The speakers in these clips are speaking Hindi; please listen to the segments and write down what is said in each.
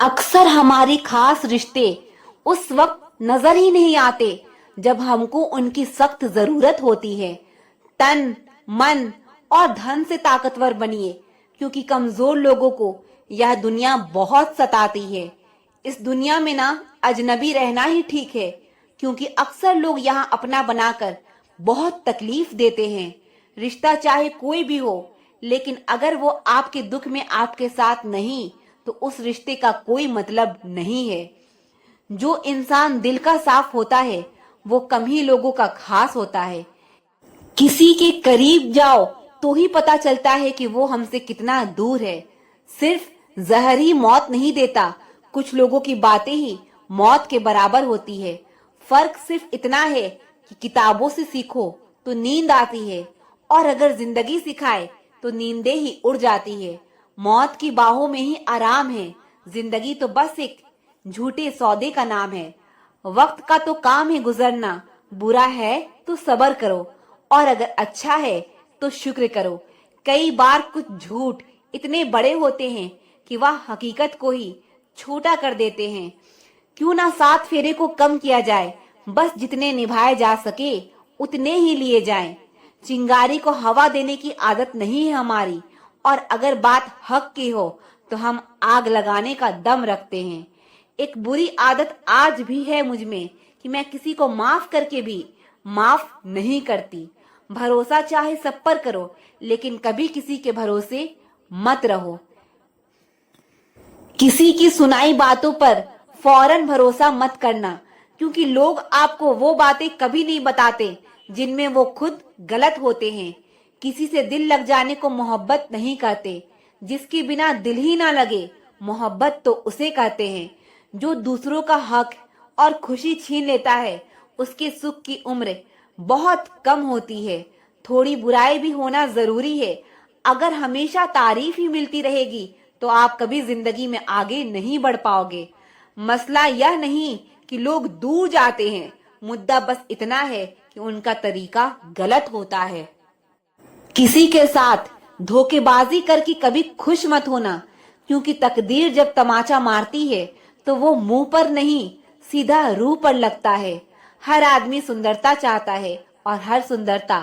अक्सर हमारे खास रिश्ते उस वक्त नजर ही नहीं आते जब हमको उनकी सख्त जरूरत होती है। तन, मन और धन से ताकतवर बनिए, क्योंकि कमजोर लोगों को यह दुनिया बहुत सताती है। इस दुनिया में ना अजनबी रहना ही ठीक है, क्योंकि अक्सर लोग यहाँ अपना बनाकर बहुत तकलीफ देते हैं। रिश्ता चाहे कोई भी हो, लेकिन अगर वो आपके दुख में आपके साथ नहीं, तो उस रिश्ते का कोई मतलब नहीं है। जो इंसान दिल का साफ होता है, वो कम ही लोगों का खास होता है। किसी के करीब जाओ तो ही पता चलता है कि वो हमसे कितना दूर है। सिर्फ जहर ही मौत नहीं देता, कुछ लोगों की बातें ही मौत के बराबर होती है। फर्क सिर्फ इतना है कि किताबों से सीखो तो नींद आती है, और अगर जिंदगी सिखाए तो नींदें ही उड़ जाती है। मौत की बाहों में ही आराम है, जिंदगी तो बस एक झूठे सौदे का नाम है। वक्त का तो काम है गुजरना, बुरा है तो सब्र करो, और अगर अच्छा है तो शुक्र करो। कई बार कुछ झूठ इतने बड़े होते हैं कि वह हकीकत को ही छोटा कर देते हैं। क्यों ना 7 फेरे को कम किया जाए, बस जितने निभाए जा सके उतने ही लिए जाएं। चिंगारी को हवा देने की आदत नहीं है हमारी, और अगर बात हक की हो तो हम आग लगाने का दम रखते हैं। एक बुरी आदत आज भी है मुझ में कि मैं किसी को माफ करके भी माफ नहीं करती। भरोसा चाहे सब पर करो, लेकिन कभी किसी के भरोसे मत रहो। किसी की सुनाई बातों पर फौरन भरोसा मत करना, क्योंकि लोग आपको वो बातें कभी नहीं बताते जिनमें वो खुद गलत होते हैं। किसी से दिल लग जाने को मोहब्बत नहीं कहते, जिसके बिना दिल ही ना लगे मोहब्बत तो उसे कहते हैं। जो दूसरों का हक और खुशी छीन लेता है, उसके सुख की उम्र बहुत कम होती है। थोड़ी बुराई भी होना जरूरी है। अगर हमेशा तारीफ ही मिलती रहेगी तो आप कभी जिंदगी में आगे नहीं बढ़ पाओगे। मसला यह नहीं कि लोग दूर जाते हैं, मुद्दा बस इतना है कि उनका तरीका गलत होता है। किसी के साथ धोखेबाजी करके कभी खुश मत होना, क्योंकि तकदीर जब तमाचा मारती है तो वो मुंह पर नहीं, सीधा रूह पर लगता है। हर आदमी सुंदरता चाहता है, और हर सुंदरता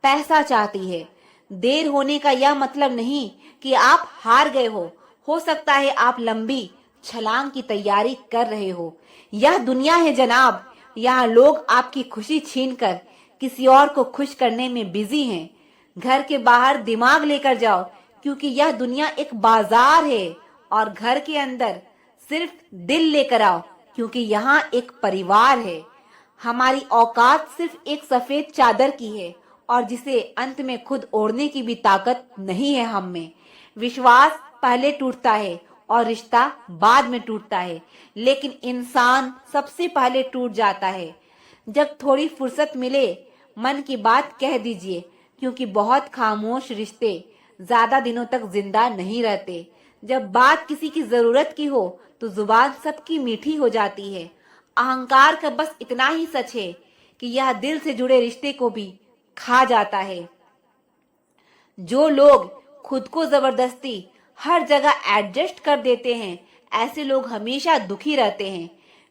पैसा चाहती है। देर होने का यह मतलब नहीं कि आप हार गए हो सकता है आप लंबी छलांग की तैयारी कर रहे हो। यह दुनिया है जनाब, यहाँ लोग आपकी खुशी छीनकर किसी और को खुश करने में बिजी हैं। घर के बाहर दिमाग लेकर जाओ, क्योंकि यह दुनिया एक बाजार है, और घर के अंदर सिर्फ दिल लेकर आओ, क्योंकि यहाँ एक परिवार है। हमारी औकात सिर्फ एक सफेद चादर की है, और जिसे अंत में खुद ओढ़ने की भी ताकत नहीं है हम में। विश्वास पहले टूटता है और रिश्ता बाद में टूटता है, लेकिन इंसान सबसे पहले टूट जाता है। जब थोड़ी फुर्सत मिले, मन की बात कह दीजिए, क्योंकि बहुत खामोश रिश्ते ज्यादा दिनों तक जिंदा नहीं रहते। जब बात किसी की जरूरत की हो तो जुबान सबकी मीठी हो जाती है। अहंकार का बस इतना ही सच है कि यह दिल से जुड़े रिश्ते को भी खा जाता है। जो लोग खुद को जबरदस्ती हर जगह एडजस्ट कर देते हैं, ऐसे लोग हमेशा दुखी रहते हैं।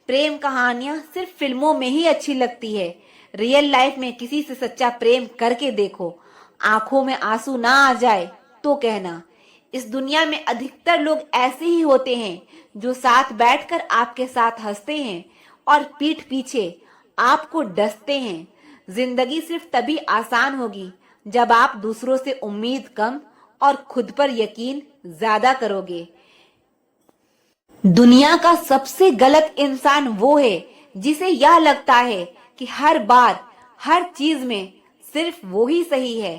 प्रेम कहानियां सिर्फ फिल्मों में ही अच्छी लगती है। रियल लाइफ में किसी से सच्चा प्रेम करके देखो, आंखों में आंसू ना आ जाए तो कहना। इस दुनिया में अधिकतर लोग ऐसे ही होते हैं जो साथ बैठकर आपके साथ हंसते हैं और पीठ पीछे आपको डसते हैं। जिंदगी सिर्फ तभी आसान होगी जब आप दूसरों से उम्मीद कम और खुद पर यकीन ज्यादा करोगे। दुनिया का सबसे गलत इंसान वो है जिसे यह लगता है कि हर बार हर चीज में सिर्फ वो ही सही है।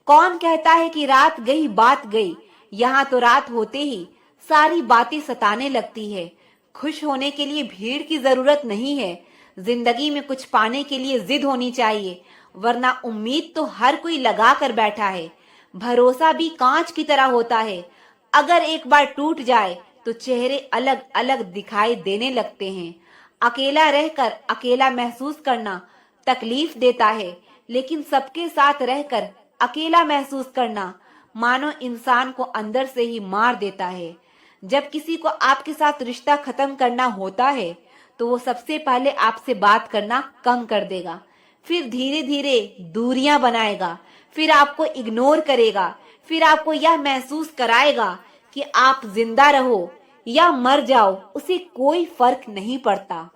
कौन कहता है कि रात गई बात गई? यहाँ तो रात होते ही सारी बातें सताने लगती है। खुश होने के लिए भीड़ की जरूरत नहीं है। जिंदगी में कुछ पाने के लिए जिद होनी चाहिए, वरना उम्मीद तो हर कोई लगा कर बैठा है। भरोसा भी कांच की तरह होता है, अगर एक बार टूट जाए तो चेहरे अलग अलग दिखाई देने लगते हैं। अकेला रहकर अकेला महसूस करना तकलीफ देता है, लेकिन सबके साथ रहकर अकेला महसूस करना मानो इंसान को अंदर से ही मार देता है। जब किसी को आपके साथ रिश्ता खत्म करना होता है तो वो सबसे पहले आपसे बात करना कम कर देगा, फिर धीरे धीरे दूरियां बनाएगा, फिर आपको इग्नोर करेगा, फिर आपको यह महसूस कराएगा कि आप जिंदा रहो या मर जाओ, उसे कोई फर्क नहीं पड़ता।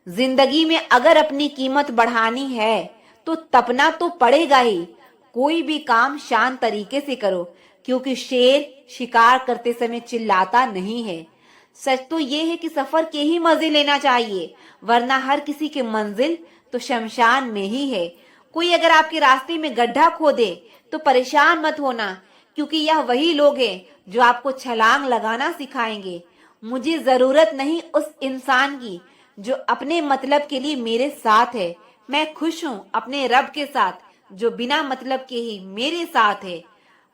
जिंदगी में अगर अपनी कीमत बढ़ानी है तो तपना तो पड़ेगा ही। कोई भी काम शांत तरीके से करो, क्योंकि शेर शिकार करते समय चिल्लाता नहीं है। सच तो ये है कि सफर के ही मजे लेना चाहिए, वरना हर किसी की मंजिल तो शमशान में ही है। कोई अगर आपके रास्ते में गड्ढा खोदे तो परेशान मत होना, क्योंकि यह वही लोग हैं जो आपको छलांग लगाना सिखाएंगे। मुझे जरूरत नहीं उस इंसान की जो अपने मतलब के लिए मेरे साथ है। मैं खुश हूँ अपने रब के साथ जो बिना मतलब के ही मेरे साथ है।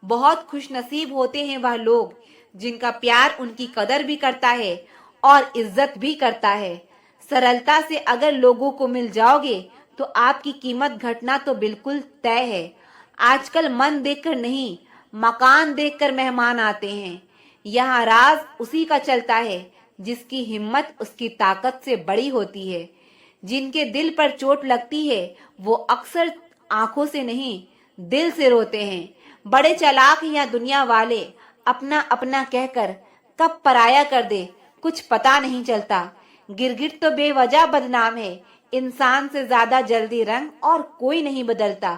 बहुत खुश नसीब होते हैं वह लोग जिनका प्यार उनकी कदर भी करता है और इज्जत भी करता है। सरलता से अगर लोगों को मिल जाओगे तो आपकी कीमत घटना तो बिल्कुल तय है। आजकल मन देखकर नहीं, मकान देखकर मेहमान आते हैं। यहाँ राज उसी का चलता है जिसकी हिम्मत उसकी ताकत से बड़ी होती है। जिनके दिल पर चोट लगती है वो अक्सर आंखों से नहीं, दिल से रोते हैं। बड़े चालाक या दुनिया वाले अपना अपना कहकर कब पराया कर दे कुछ पता नहीं चलता। गिरगिट तो बेवजह बदनाम है। इंसान से ज्यादा जल्दी रंग और कोई नहीं बदलता।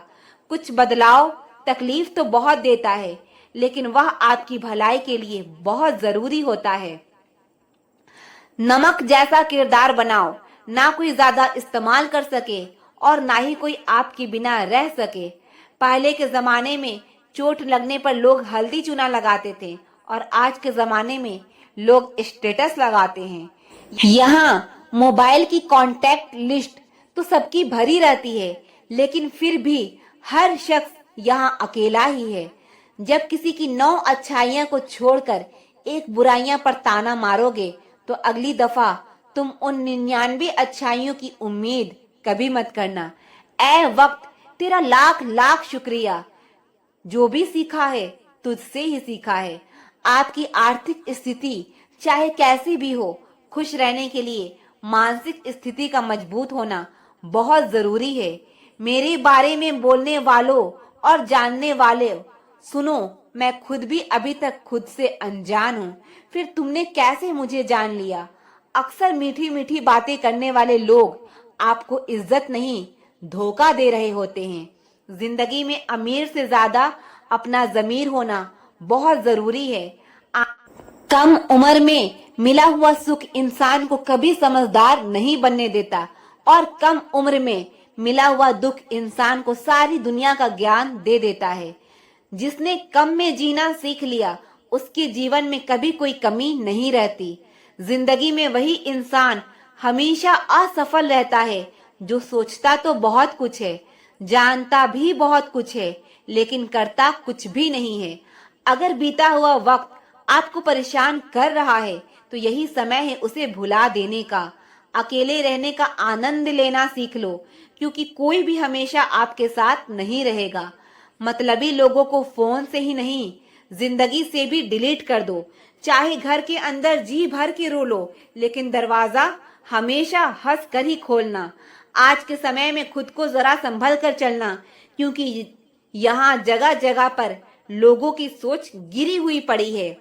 कुछ बदलाव तकलीफ तो बहुत देता है, लेकिन वह आपकी भलाई के लिए बहुत जरूरी होता है। नमक जैसा किरदार बनाओ, ना कोई ज्यादा इस्तेमाल कर सके और ना ही कोई आपके बिना रह सके। पहले के जमाने में चोट लगने पर लोग हल्दी चूना लगाते थे और आज के जमाने में लोग स्टेटस लगाते हैं। यहाँ मोबाइल की कांटेक्ट लिस्ट तो सबकी भरी रहती है, लेकिन फिर भी हर शख्स यहाँ अकेला ही है। जब किसी की 9 अच्छाइयां को छोड़कर एक बुराइयां पर ताना मारोगे तो अगली दफा तुम उन 99 अच्छाइयों की उम्मीद कभी मत करना। ऐ वक्त, तेरा लाख लाख शुक्रिया। जो भी सीखा है तुझसे ही सीखा है। आपकी आर्थिक स्थिति चाहे कैसी भी हो, खुश रहने के लिए मानसिक स्थिति का मजबूत होना बहुत जरूरी है। मेरे बारे में बोलने वालों और जानने वाले, सुनो, मैं खुद भी अभी तक खुद से अनजान हूँ, फिर तुमने कैसे मुझे जान लिया। अक्सर मीठी मीठी बातें करने वाले लोग आपको इज्जत नहीं, धोखा दे रहे होते हैं। जिंदगी में अमीर से ज्यादा अपना जमीर होना बहुत जरूरी है। कम उम्र में मिला हुआ सुख इंसान को कभी समझदार नहीं बनने देता और कम उम्र में मिला हुआ दुख इंसान को सारी दुनिया का ज्ञान दे देता है। जिसने कम में जीना सीख लिया उसके जीवन में कभी कोई कमी नहीं रहती। जिंदगी में वही इंसान हमेशा असफल रहता है जो सोचता तो बहुत कुछ है, जानता भी बहुत कुछ है, लेकिन करता कुछ भी नहीं है। अगर बीता हुआ वक्त आपको परेशान कर रहा है तो यही समय है उसे भुला देने का। अकेले रहने का आनंद लेना सीख लो, क्योंकि कोई भी हमेशा आपके साथ नहीं रहेगा। मतलबी लोगों को फोन से ही नहीं, जिंदगी से भी डिलीट कर दो। चाहे घर के अंदर जी भर के रो लो, लेकिन दरवाजा हमेशा हंस कर ही खोलना। आज के समय में खुद को जरा संभल कर चलना, क्योंकि यहाँ जगह जगह पर लोगों की सोच गिरी हुई पड़ी है।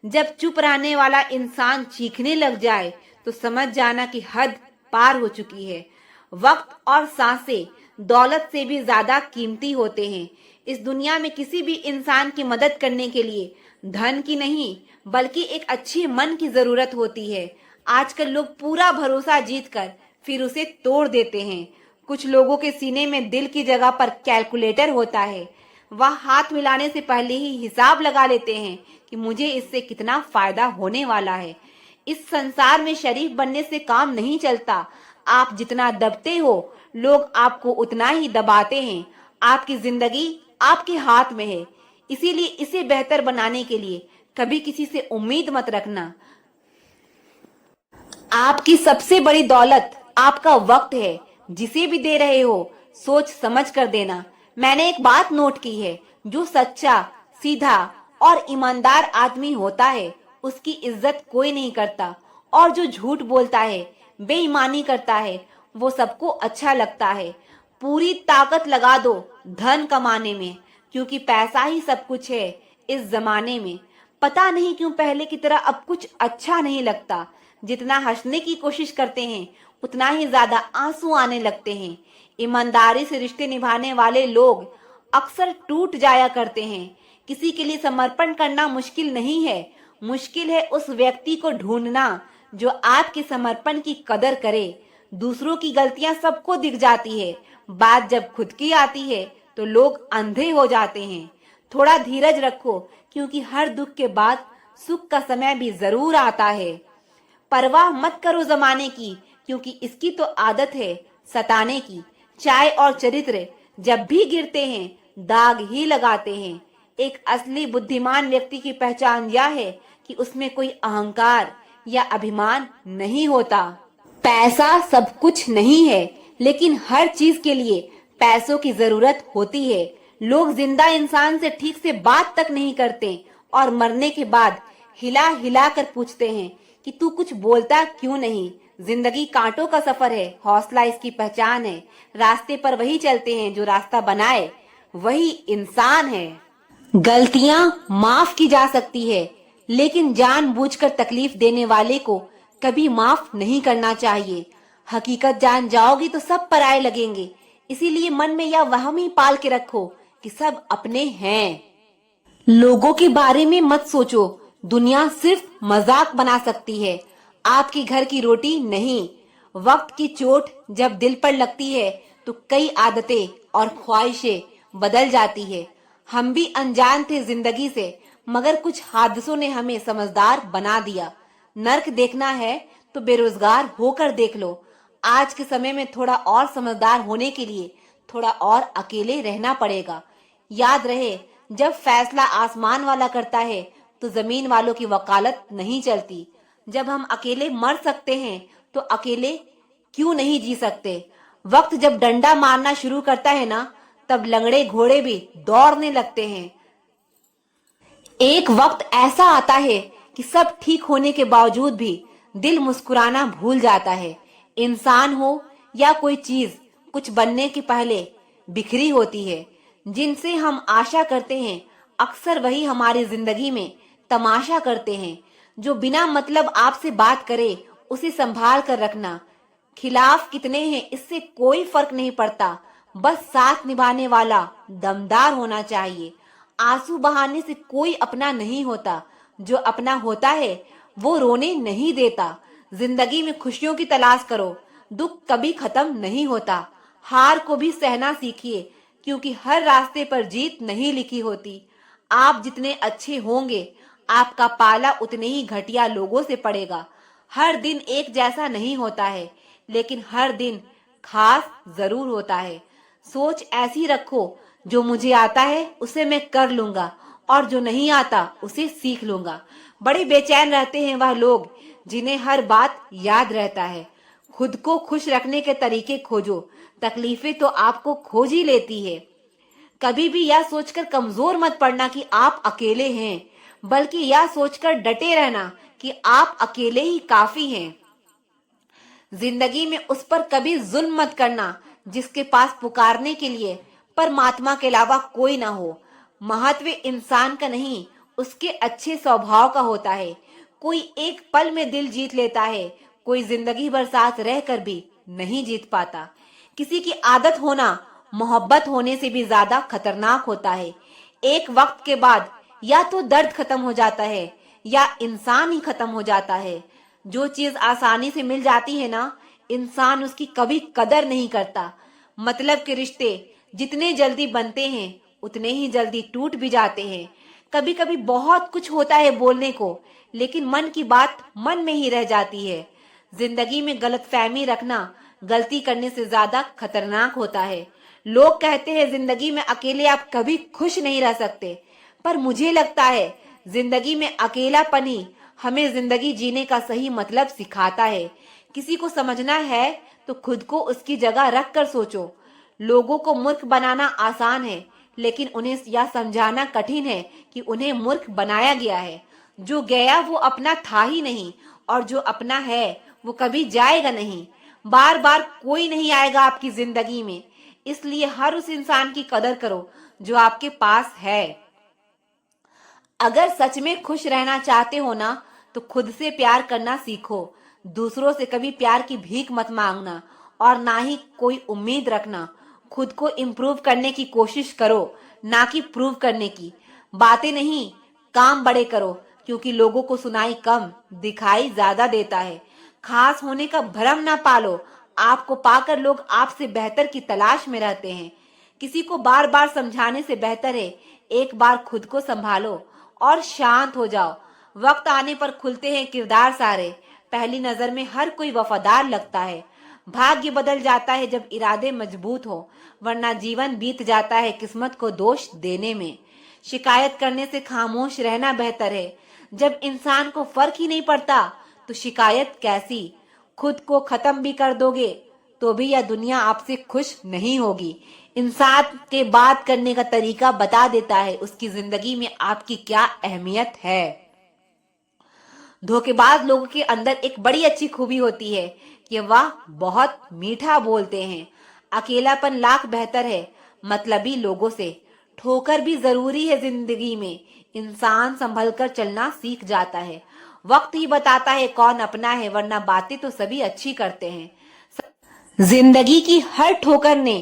जब चुप रहने वाला इंसान चीखने लग जाए तो समझ जाना कि हद पार हो चुकी है। वक्त और सांसें दौलत से भी ज्यादा कीमती होते हैं। इस दुनिया में किसी भी इंसान की मदद करने के लिए धन की नहीं, बल्कि एक अच्छे मन की जरूरत होती है। आजकल लोग पूरा भरोसा जीतकर फिर उसे तोड़ देते हैं। कुछ लोगों के सीने में दिल की जगह पर कैलकुलेटर होता है। वह हाथ मिलाने से पहले ही हिसाब लगा लेते हैं कि मुझे इससे कितना फायदा होने वाला है। इस संसार में शरीफ बनने से काम नहीं चलता। आप जितना दबते हो, लोग आपको उतना ही दबाते हैं। आपकी जिंदगी आपके हाथ में है, इसीलिए इसे बेहतर बनाने के लिए कभी किसी से उम्मीद मत रखना। आपकी सबसे बड़ी दौलत आपका वक्त है। जिसे भी दे रहे हो सोच समझ कर देना। मैंने एक बात नोट की है, जो सच्चा, सीधा और ईमानदार आदमी होता है उसकी इज्जत कोई नहीं करता, और जो झूठ बोलता है, बेईमानी करता है, वो सबको अच्छा लगता है। पूरी ताकत लगा दो धन कमाने में, क्योंकि पैसा ही सब कुछ है इस जमाने में। पता नहीं क्यों पहले की तरह अब कुछ अच्छा नहीं लगता। जितना हंसने की कोशिश करते हैं उतना ही ज्यादा आंसू आने लगते हैं। ईमानदारी से रिश्ते निभाने वाले लोग अक्सर टूट जाया करते हैं। किसी के लिए समर्पण करना मुश्किल नहीं है, मुश्किल है उस व्यक्ति को ढूंढना जो आपके समर्पण की कदर करे। दूसरों की गलतियां सबको दिख जाती है, बात जब खुद की आती है तो लोग अंधे हो जाते हैं। थोड़ा धीरज रखो, क्योंकि हर दुख के बाद सुख का समय भी जरूर आता है। परवाह मत करो जमाने की, क्योंकि इसकी तो आदत है सताने की। चाय और चरित्र जब भी गिरते हैं दाग ही लगाते हैं। एक असली बुद्धिमान व्यक्ति की पहचान यह है कि उसमें कोई अहंकार या अभिमान नहीं होता। पैसा सब कुछ नहीं है, लेकिन हर चीज के लिए पैसों की जरूरत होती है। लोग जिंदा इंसान से ठीक से बात तक नहीं करते और मरने के बाद हिला हिला कर पूछते हैं कि तू कुछ बोलता क्यों नहीं। जिंदगी कांटों का सफर है, हौसला इसकी पहचान है। रास्ते पर वही चलते हैं जो रास्ता बनाए, वही इंसान है। गलतियां माफ की जा सकती है, लेकिन जानबूझकर तकलीफ देने वाले को कभी माफ नहीं करना चाहिए। हकीकत जान जाओगी तो सब पराये लगेंगे, इसीलिए मन में यह वहम ही पाल के रखो कि सब अपने हैं। लोगों के बारे में मत सोचो, दुनिया सिर्फ मजाक बना सकती है, आपके घर की रोटी नहीं। वक्त की चोट जब दिल पर लगती है तो कई आदतें और ख्वाहिशें बदल जाती है। हम भी अनजान थे जिंदगी से, मगर कुछ हादसों ने हमें समझदार बना दिया। नर्क देखना है तो बेरोजगार होकर देख लो। आज के समय में थोड़ा और समझदार होने के लिए थोड़ा और अकेले रहना पड़ेगा। याद रहे, जब फैसला आसमान वाला करता है तो जमीन वालों की वकालत नहीं चलती। जब हम अकेले मर सकते हैं तो अकेले क्यों नहीं जी सकते। वक्त जब डंडा मारना शुरू करता है ना, तब लंगड़े घोड़े भी दौड़ने लगते हैं। एक वक्त ऐसा आता है कि सब ठीक होने के बावजूद भी दिल मुस्कुराना भूल जाता है। इंसान हो या कोई चीज, कुछ बनने के पहले बिखरी होती है। जिनसे हम आशा करते हैं अक्सर वही हमारी जिंदगी में तमाशा करते हैं। जो बिना मतलब आपसे बात करे उसे संभाल कर रखना। खिलाफ कितने हैं इससे कोई फर्क नहीं पड़ता, बस साथ निभाने वाला दमदार होना चाहिए। आंसू बहाने से कोई अपना नहीं होता, जो अपना होता है वो रोने नहीं देता। जिंदगी में खुशियों की तलाश करो, दुख कभी खत्म नहीं होता। हार को भी सहना सीखिए, क्योंकि हर रास्ते पर जीत नहीं लिखी होती। आप जितने अच्छे होंगे आपका पाला उतने ही घटिया लोगों से पड़ेगा। हर दिन एक जैसा नहीं होता है, लेकिन हर दिन खास जरूर होता है। सोच ऐसी रखो, जो मुझे आता है उसे मैं कर लूंगा, और जो नहीं आता उसे सीख लूंगा। बड़े बेचैन रहते हैं वह लोग जिन्हें हर बात याद रहता है। खुद को खुश रखने के तरीके खोजो, तकलीफें तो आपको खोज ही लेती है। कभी भी यह सोचकर कमजोर मत पड़ना कि आप अकेले हैं, बल्कि यह सोचकर डटे रहना कि आप अकेले ही काफी हैं। जिंदगी में उस पर कभी जुल्म मत करना जिसके पास पुकारने के लिए परमात्मा के अलावा कोई ना हो। महत्व इंसान का नहीं, उसके अच्छे स्वभाव का होता है। कोई एक पल में दिल जीत लेता है, कोई जिंदगी भर साथ रहकर भी नहीं जीत पाता। किसी की आदत होना मोहब्बत होने से भी ज्यादा खतरनाक होता है। एक वक्त के बाद या तो दर्द खत्म हो जाता है या इंसान ही खत्म हो जाता है। जो चीज आसानी से मिल जाती है ना, इंसान उसकी कभी कदर नहीं करता। मतलब के रिश्ते जितने जल्दी बनते हैं उतने ही जल्दी टूट भी जाते हैं। कभी कभी बहुत कुछ होता है बोलने को, लेकिन मन की बात मन में ही रह जाती है। जिंदगी में गलतफहमी रखना गलती करने से ज्यादा खतरनाक होता है। लोग कहते हैं जिंदगी में अकेले आप कभी खुश नहीं रह सकते, पर मुझे लगता है जिंदगी में अकेलापन ही हमें जिंदगी जीने का सही मतलब सिखाता है। किसी को समझना है तो खुद को उसकी जगह रख कर सोचो। लोगों को मूर्ख बनाना आसान है, लेकिन उन्हें यह समझाना कठिन है कि उन्हें मूर्ख बनाया गया है। जो गया वो अपना था ही नहीं, और जो अपना है वो कभी जाएगा नहीं। बार बार कोई नहीं आएगा आपकी जिंदगी में, इसलिए हर उस इंसान की कदर करो जो आपके पास है। अगर सच में खुश रहना चाहते हो ना, तो खुद से प्यार करना सीखो। दूसरों से कभी प्यार की भीख मत मांगना, और ना ही कोई उम्मीद रखना। खुद को इम्प्रूव करने की कोशिश करो, ना कि प्रूव करने की। बातें नहीं, काम बड़े करो, क्योंकि लोगों को सुनाई कम, दिखाई ज्यादा देता है। खास होने का भ्रम ना पालो, आपको पाकर लोग आपसे बेहतर की तलाश में रहते हैं। किसी को बार बार समझाने से बेहतर है एक बार खुद को संभालो और शांत हो जाओ। वक्त आने पर खुलते हैं किरदार सारे। पहली नजर में हर कोई वफादार लगता है। भाग्य बदल जाता है जब इरादे मजबूत हो, वरना जीवन बीत जाता है किस्मत को दोष देने में। शिकायत करने से खामोश रहना बेहतर है। जब इंसान को फर्क ही नहीं पड़ता तो शिकायत कैसी। खुद को खत्म भी कर दोगे तो भी यह दुनिया आपसे खुश नहीं होगी। इंसान के बात करने का तरीका बता देता है उसकी जिंदगी में आपकी क्या अहमियत है। धोखेबाज लोगों के अंदर एक बड़ी अच्छी खूबी होती है कि वह बहुत मीठा बोलते हैं। अकेलापन लाख बेहतर है मतलबी लोगों से। ठोकर भी जरूरी है जिंदगी में, इंसान संभल कर चलना सीख जाता है। वक्त ही बताता है कौन अपना है, वरना बातें तो सभी अच्छी करते हैं। जिंदगी की हर ठोकर ने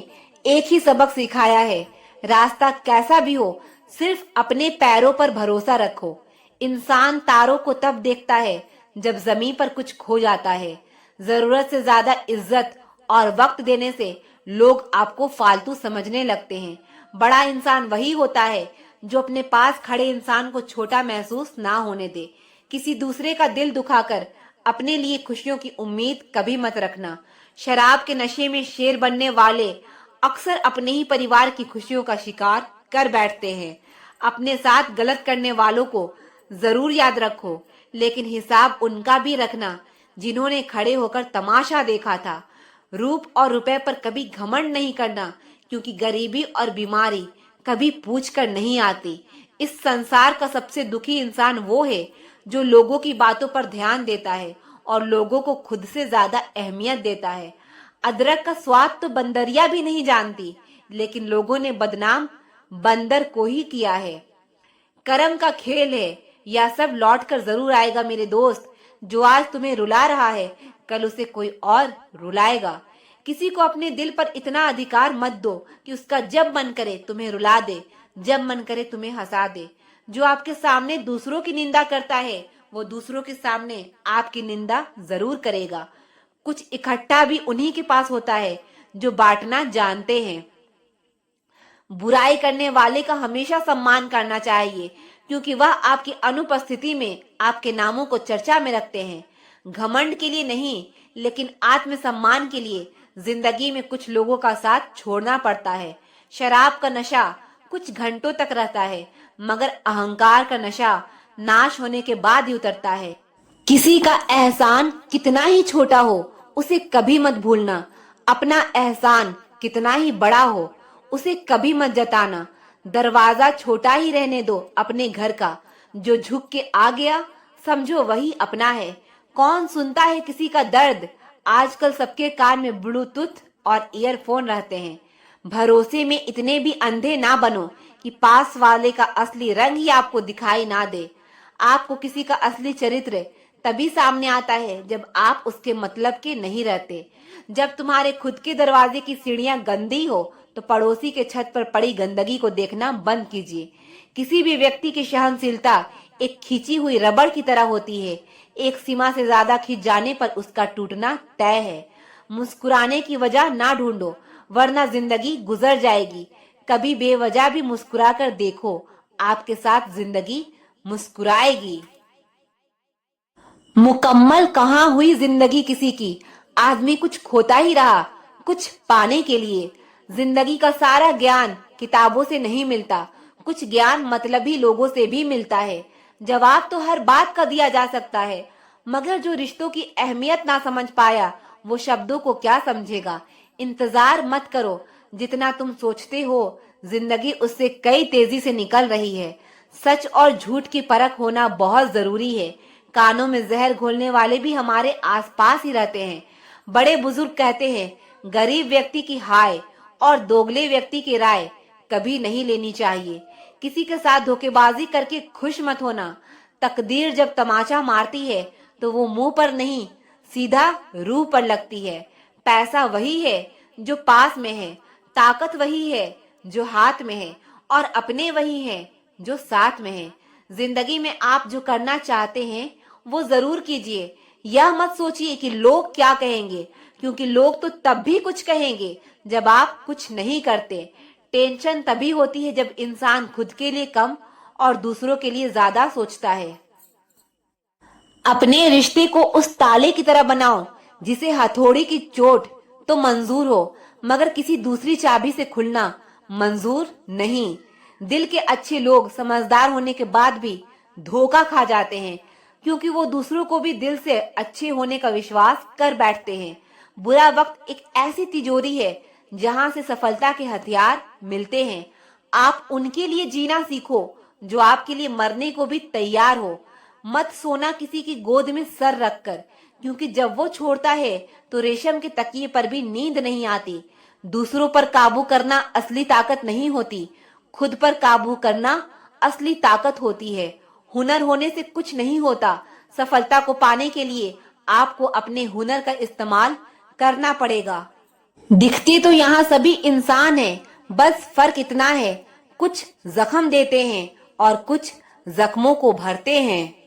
एक ही सबक सिखाया है, रास्ता कैसा भी हो सिर्फ अपने पैरों पर भरोसा रखो। इंसान तारों को तब देखता है जब जमीन पर कुछ खो जाता है। जरूरत से ज्यादा इज्जत और वक्त देने से लोग आपको फालतू समझने लगते हैं। बड़ा इंसान वही होता है जो अपने पास खड़े इंसान को छोटा महसूस ना होने दे। किसी दूसरे का दिल दुखाकर अपने लिए खुशियों की उम्मीद कभी मत रखना। शराब के नशे में शेर बनने वाले अक्सर अपने ही परिवार की खुशियों का शिकार कर बैठते हैं। अपने साथ गलत करने वालों को जरूर याद रखो, लेकिन हिसाब उनका भी रखना जिन्होंने खड़े होकर तमाशा देखा था। रूप और रुपए पर कभी घमंड नहीं करना, क्योंकि गरीबी और बीमारी कभी पूछ कर नहीं आती। इस संसार का सबसे दुखी इंसान वो है जो लोगों की बातों पर ध्यान देता है और लोगों को खुद से ज्यादा अहमियत देता है। अदरक का स्वाद तो बंदरिया भी नहीं जानती, लेकिन लोगों ने बदनाम बंदर को ही किया है। कर्म का खेल है, यह सब लौट कर जरूर आएगा मेरे दोस्त। जो आज तुम्हें रुला रहा है कल उसे कोई और रुलाएगा। किसी को अपने दिल पर इतना अधिकार मत दो कि उसका जब मन करे तुम्हें रुला दे, जब मन करे तुम्हें हंसा दे। जो आपके सामने दूसरों की निंदा करता है वो दूसरों के सामने आपकी निंदा जरूर करेगा। कुछ इकट्ठा भी उन्हीं के पास होता है जो बांटना जानते हैं। बुराई करने वाले का हमेशा सम्मान करना चाहिए, क्योंकि वह आपकी अनुपस्थिति में आपके नामों को चर्चा में रखते हैं। घमंड के लिए नहीं, लेकिन आत्मसम्मान के लिए जिंदगी में कुछ लोगों का साथ छोड़ना पड़ता है। शराब का नशा कुछ घंटों तक रहता है, मगर अहंकार का नशा नाश होने के बाद ही उतरता है। किसी का एहसान कितना ही छोटा हो उसे कभी मत भूलना। अपना एहसान कितना ही बड़ा हो उसे कभी मत जताना। दरवाजा छोटा ही रहने दो अपने घर का। जो झुक के आ गया समझो वही अपना है। कौन सुनता है किसी का दर्द। आजकल सबके कान में ब्लूटूथ और ईयरफोन रहते हैं। भरोसे में इतने भी अंधे ना बनो कि पास वाले का असली रंग ही आपको दिखाई ना दे। आपको किसी का असली चरित्र तभी सामने आता है जब आप उसके मतलब के नहीं रहते। जब तुम्हारे खुद के दरवाजे की सीढ़ियां गंदी हो तो पड़ोसी के छत पर पड़ी गंदगी को देखना बंद कीजिए। किसी भी व्यक्ति की सहनशीलता एक खींची हुई रबड़ की तरह होती है। एक सीमा से ज्यादा खींच जाने पर उसका टूटना तय है। मुस्कुराने की वजह ना ढूंढो, वरना जिंदगी गुजर जाएगी। कभी बेवजह भी मुस्कुरा कर देखो, आपके साथ जिंदगी मुस्कुराएगी। मुकम्मल कहाँ हुई जिंदगी किसी की। आदमी कुछ खोता ही रहा कुछ पाने के लिए। जिंदगी का सारा ज्ञान किताबों से नहीं मिलता, कुछ ज्ञान मतलबी लोगों से भी मिलता है। जवाब तो हर बात का दिया जा सकता है, मगर जो रिश्तों की अहमियत ना समझ पाया वो शब्दों को क्या समझेगा। इंतजार मत करो, जितना तुम सोचते हो जिंदगी उससे कई तेजी से निकल रही है। सच और झूठ की परख होना बहुत जरूरी है। कानों में जहर घोलने वाले भी हमारे आसपास ही रहते हैं। बड़े बुजुर्ग कहते हैं, गरीब व्यक्ति की हाय और दोगले व्यक्ति की राय कभी नहीं लेनी चाहिए। किसी के साथ धोखेबाजी करके खुश मत होना। तकदीर जब तमाचा मारती है तो वो मुंह पर नहीं, सीधा रूह पर लगती है। पैसा वही है जो पास में है, ताकत वही है जो हाथ में है, और अपने वही हैं जो साथ में है। जिंदगी में आप जो करना चाहते हैं वो जरूर कीजिए। यह मत सोचिए कि लोग क्या कहेंगे, क्योंकि लोग तो तब भी कुछ कहेंगे जब आप कुछ नहीं करते। टेंशन तभी होती है जब इंसान खुद के लिए कम और दूसरों के लिए ज्यादा सोचता है। अपने रिश्ते को उस ताले की तरह बनाओ जिसे हथौड़ी की चोट तो मंजूर हो, मगर किसी दूसरी चाबी से खुलना मंजूर नहीं। दिल के अच्छे लोग समझदार होने के बाद भी धोखा खा जाते हैं, क्योंकि वो दूसरों को भी दिल से अच्छे होने का विश्वास कर बैठते हैं। बुरा वक्त एक ऐसी तिजोरी है जहां से सफलता के हथियार मिलते हैं। आप उनके लिए जीना सीखो जो आपके लिए मरने को भी तैयार हो। मत सोना किसी की गोद में सर रखकर, क्योंकि जब वो छोड़ता है तो रेशम के तकिए पर भी नींद नहीं आती। दूसरों पर काबू करना असली ताकत नहीं होती, खुद पर काबू करना असली ताकत होती है। हुनर होने से कुछ नहीं होता। सफलता को पाने के लिए आपको अपने हुनर का इस्तेमाल करना पड़ेगा। दिखते तो यहाँ सभी इंसान हैं, बस फर्क इतना है, कुछ जख्म देते हैं और कुछ जख्मों को भरते हैं।